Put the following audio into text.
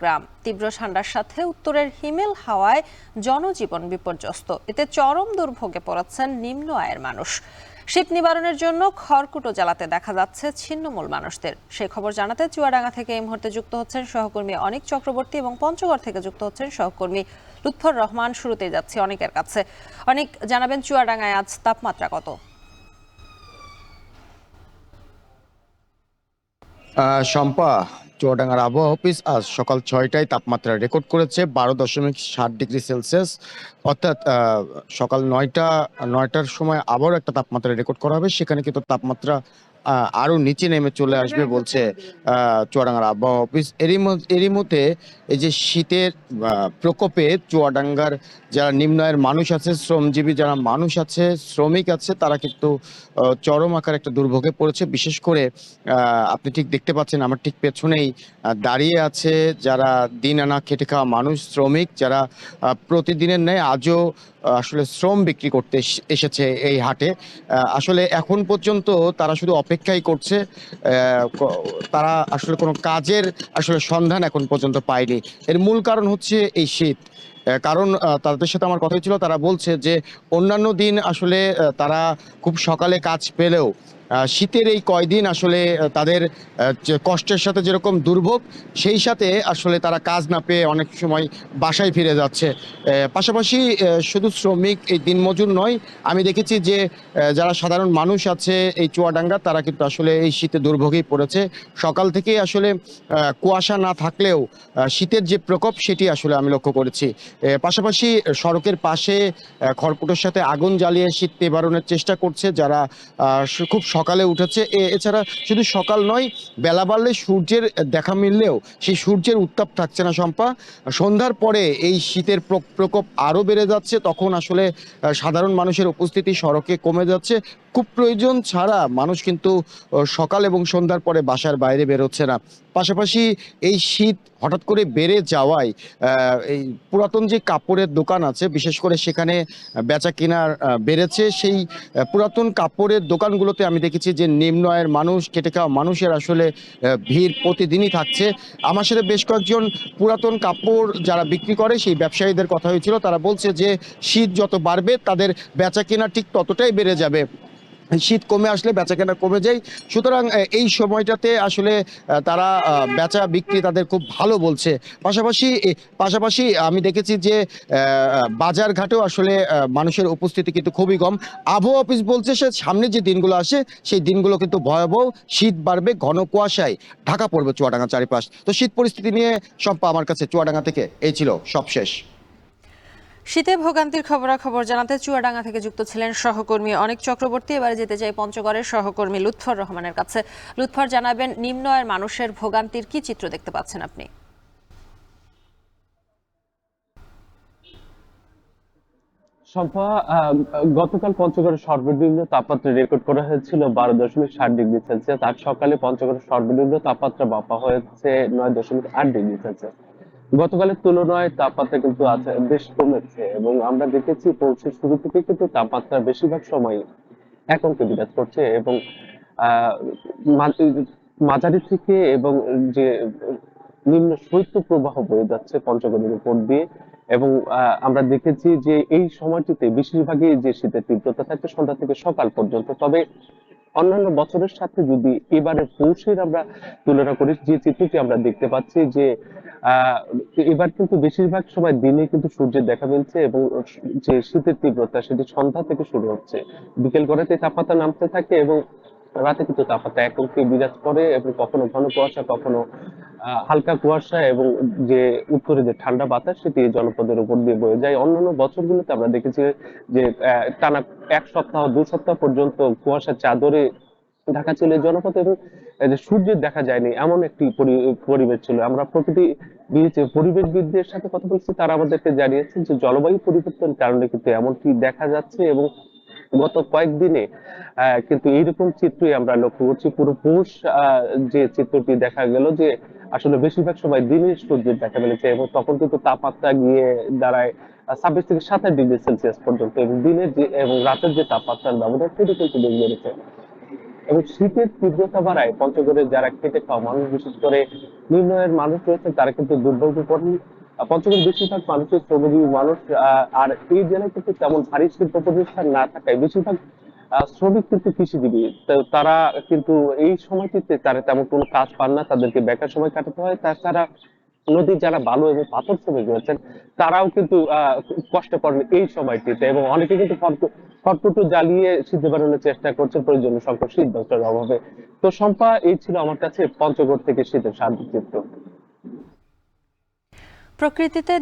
গ্রাম। তীব্র ঠান্ডার সাথে উত্তরের হিমেল হাওয়ায় জনজীবন বিপর্যস্ত। এতে চরম দুর্ভোগে পড়েছেন নিম্ন আয়ের মানুষ। শীত নিবারণের জন্য খড়কুটো জ্বালাতে দেখা যাচ্ছে ছিন্নমূল মানুষদের। সেই খবর জানাতে চুয়াডাঙ্গা থেকে এই মুহূর্তে যুক্ত হচ্ছেন সহকর্মী অনিক চক্রবর্তী এবং পঞ্চগড় থেকে যুক্ত হচ্ছেন সহকর্মী লুৎফর রহমান। শুরুতেই যাচ্ছি অনেকের কাছে। অনেক, জানাবেন চুয়াডাঙ্গায় আজ তাপমাত্রা কত? শম্পা, চুয়াডাঙ্গার আবহাওয়া অফিস আজ সকাল 6টায় তাপমাত্রা রেকর্ড করেছে 12.7 ডিগ্রি সেলসিয়াস। অর্থাৎ সকাল 9টার সময় আবারও একটা তাপমাত্রা রেকর্ড করা হবে, সেখানে কিন্তু তাপমাত্রা আরো নিচে নেমে চলে আসবে বলছে চুয়াডাঙ্গার আবহাওয়া অফিস। এরই মধ্যে এই যে শীতের প্রকোপে চুয়াডাঙ্গার যারা নিম্ন আয়ের মানুষ আছে, শ্রমজীবী যারা মানুষ আছে, শ্রমিক আছে, তারা কিন্তু চরম আকার একটা দুর্ভোগে পড়েছে। বিশেষ করে আপনি ঠিক দেখতে পাচ্ছেন আমার ঠিক পেছনেই দাঁড়িয়ে আছে যারা দিন আনা খেটে খাওয়া মানুষ, শ্রমিক, যারা প্রতিদিনের ন্যায় আজও আসলে শ্রম বিক্রি করতে এসেছে এই হাটে। আসলে এখন পর্যন্ত তারা শুধু অপেক্ষাই করছে। তারা আসলে কোনো কাজের আসলে সন্ধান এখন পর্যন্ত পায়নি। এর মূল কারণ হচ্ছে এই শীত। কারণ তাদের সাথে আমার কথা হয়েছিল, তারা বলছে যে অন্যান্য দিন আসলে তারা খুব সকালে কাজ পেলেও শীতের এই কয়দিন আসলে তাদের যে কষ্টের সাথে যেরকম দুর্ভোগ, সেই সাথে আসলে তারা কাজ না পেয়ে অনেক সময় বাসায় ফিরে যাচ্ছে। পাশাপাশি শুধু শ্রমিক, এই দিনমজুর নয়, আমি দেখেছি যে যারা সাধারণ মানুষ আছে এই চুয়াডাঙ্গা, তারা কিন্তু আসলে এই শীতে দুর্ভোগেই পড়েছে। সকাল থেকে আসলে কুয়াশা না থাকলেও শীতের যে প্রকোপ সেটি আসলে আমি লক্ষ্য করেছি। পাশাপাশি সড়কের পাশে খড়কুটোর সাথে আগুন জ্বালিয়ে শীত নিবারণের চেষ্টা করছে যারা খুব সকালে উঠেছে। এছাড়া শুধু সকাল নয়, বেলা বাড়লে সূর্যের দেখা মিললেও সেই সূর্যের উত্তাপ থাকছে না শম্পা। সন্ধ্যার পরে এই শীতের প্রকোপ আরও বেড়ে যাচ্ছে। তখন আসলে সাধারণ মানুষের উপস্থিতি সড়কে কমে যাচ্ছে। খুব প্রয়োজন ছাড়া মানুষ কিন্তু সকাল এবং সন্ধ্যার পরে বাসার বাইরে বেরোচ্ছে না। পাশাপাশি এই শীত হঠাৎ করে বেড়ে যাওয়ায় এই পুরাতন যে কাপড়ের দোকান আছে, বিশেষ করে সেখানে বেচা কেনার বেড়েছে। সেই পুরাতন কাপড়ের দোকানগুলোতে আমি দেখেছি যে নিম্ন আয়ের মানুষ, খেটে খাওয়া মানুষের আসলে ভিড় প্রতিদিনই থাকছে। আমার সাথে বেশ কয়েকজন পুরাতন কাপড় যারা বিক্রি করে সেই ব্যবসায়ীদের কথা হয়েছিল, তারা বলছে যে শীত যত বাড়বে তাদের বেচা কেনা ঠিক ততটাই বেড়ে যাবে। শীত কমে আসলে বেচাকেনা কমে যায়। সুতরাং এই সময়টাতে আসলে তারা বেচা বিক্রি তাদের খুব ভালো বলছে। পাশাপাশি আমি দেখেছি যে বাজার ঘাটেও আসলে মানুষের উপস্থিতি কিন্তু খুবই কম। আবহাওয়া অফিস বলছে সে সামনে যে দিনগুলো আসে সেই দিনগুলো কিন্তু ভয়াবহ। শীত বাড়বে, ঘন কুয়াশায় ঢাকা পড়বে চুয়াডাঙ্গা চারিপাশ। তো শীত পরিস্থিতি নিয়ে সম্পা আমার কাছে চুয়াডাঙ্গা থেকে এই ছিল সব শেষ। শীতে ভোগান্তির খবরাখবর জানাতে চুয়াডাঙ্গা থেকে যুক্ত ছিলেন সহকর্মী অনিক চক্রবর্তী। এবারে যেতে চাই পঞ্চগড়ের সহকর্মী লুৎফর রহমানের কাছে। লুৎফর, জানাবেন নিম্ন আয়ের মানুষের ভোগান্তির কি চিত্র দেখতে পাচ্ছেন আপনি? শম্পা, গতকাল পঞ্চগড়ের সর্বনিম্ন তাপমাত্রা রেকর্ড করা হয়েছিল 12.7 ডিগ্রি সেলসিয়াস। আজ সকালে পঞ্চগড়ের সর্বনিম্ন তাপমাত্রা মাপা হয়েছে 9.8 ডিগ্রি সেলসিয়াস। গতকালের তুলনায় তাপমাত্রা কিন্তু আছে বেশ কমেছে, এবং আমরা দেখেছি পৌষের শুরু থেকে কিন্তু তাপমাত্রা বেশিরভাগ সময় এক অঙ্কে বিরাজ করছে, এবং আহ মাঝারি থেকে এবং যে নিম্ন শৈত্য প্রবাহ বয়ে যাচ্ছে পঞ্চগড়ের উপর দিয়ে। এবং আমরা দেখেছি যে এই সময়টিতে বেশিরভাগই যে শীতের তীব্রতা থাকছে সন্ধ্যা থেকে সকাল পর্যন্ত। তবে অন্যান্য বছরের সাথে যদি এবারে পৌষের আমরা তুলনা করি, যে চিত্রটি আমরা দেখতে পাচ্ছি যে আহ এবার কিন্তু বেশিরভাগ সময় দিনে কিন্তু সূর্যের দেখা মিলছে, এবং যে শীতের তীব্রতা সেটি সন্ধ্যা থেকে শুরু হচ্ছে, বিকেল গড়াতে তাপমাত্রা নামতে থাকে, এবং রাতে কিন্তু তাপমাত্রা একদমই বিরাজ করে, এবং কখনো ঘন কুয়াশা, কখনো হালকা কুয়াশা, এবং যে উত্তরে যে ঠান্ডা বাতাস সেটি জনপদের উপর দিয়ে বয়ে যায়। অন্যান্য বছরগুলোতে আমরা দেখেছি যে টানা এক সপ্তাহ 2 সপ্তাহ পর্যন্ত কুয়াশার চাদরে ঢাকা ছিল এই জনপদ, এবং যে সূর্যের দেখা যায়নি এমন একটি পরিবেশ ছিল। আমরা পরিবেশবিদদের সাথে কথা বলছি, তারা আমাদেরকে জানিয়েছেন যে জলবায়ু পরিবর্তনের কারণে কিন্তু এমনটি দেখা যাচ্ছে, এবং গত কয়েকদিনে কিন্তু এইরকম চিত্রই আমরা লক্ষ্য করছি। পুরো পৌষ যে চিত্রটি দেখা গেল যে আসলে বেশিরভাগ সময় দিনের সূর্যের দেখা মিলেছে, এবং তখন কিন্তু তাপমাত্রা গিয়ে দাঁড়ায় 26 থেকে 27 ডিগ্রি সেলসিয়াস পর্যন্ত, এবং দিনের যে এবং রাতের যে তাপমাত্রার ব্যবধান সেটি কিন্তু বেড়ে গেছে। এবং শীতের তীব্রতা বাড়ায় পঞ্চগড়ে যারা খেটে খাওয়া মানুষ, বিশেষ করে নিম্ন আয়ের মানুষ রয়েছে, তারা কিন্তু দুর্ভোগে পড়েন। পঞ্চগড়ের বেশিরভাগ মানুষের শ্রমজীবী মানুষ, আর এই জেলায় কিন্তু তেমন ভারী শিল্প প্রতিষ্ঠান না থাকায় বেশিরভাগ শ্রমিক কিন্তু কৃষিজীবী। তো তারা কিন্তু এই সময়টিতে তারা তেমন কোনো কাজ পান না, তাদেরকে বেকার সময় কাটাতে হয়। তাছাড়া নদীর যারা বালু এবং পাথর শ্রমিক রয়েছেন, তারাও কিন্তু কষ্টে পড়েন এই সময়টিতে, এবং অনেকে কিন্তু খড়কুটো জ্বালিয়ে শীত নিবারণের চেষ্টা করছেন প্রয়োজনীয় সংখ্যক শীত বস্ত্রের অভাবে। তো শম্পা, এই ছিল আমার কাছে পঞ্চগড় থেকে শীতের শারদীয় চিত্র। প্রকৃতিতে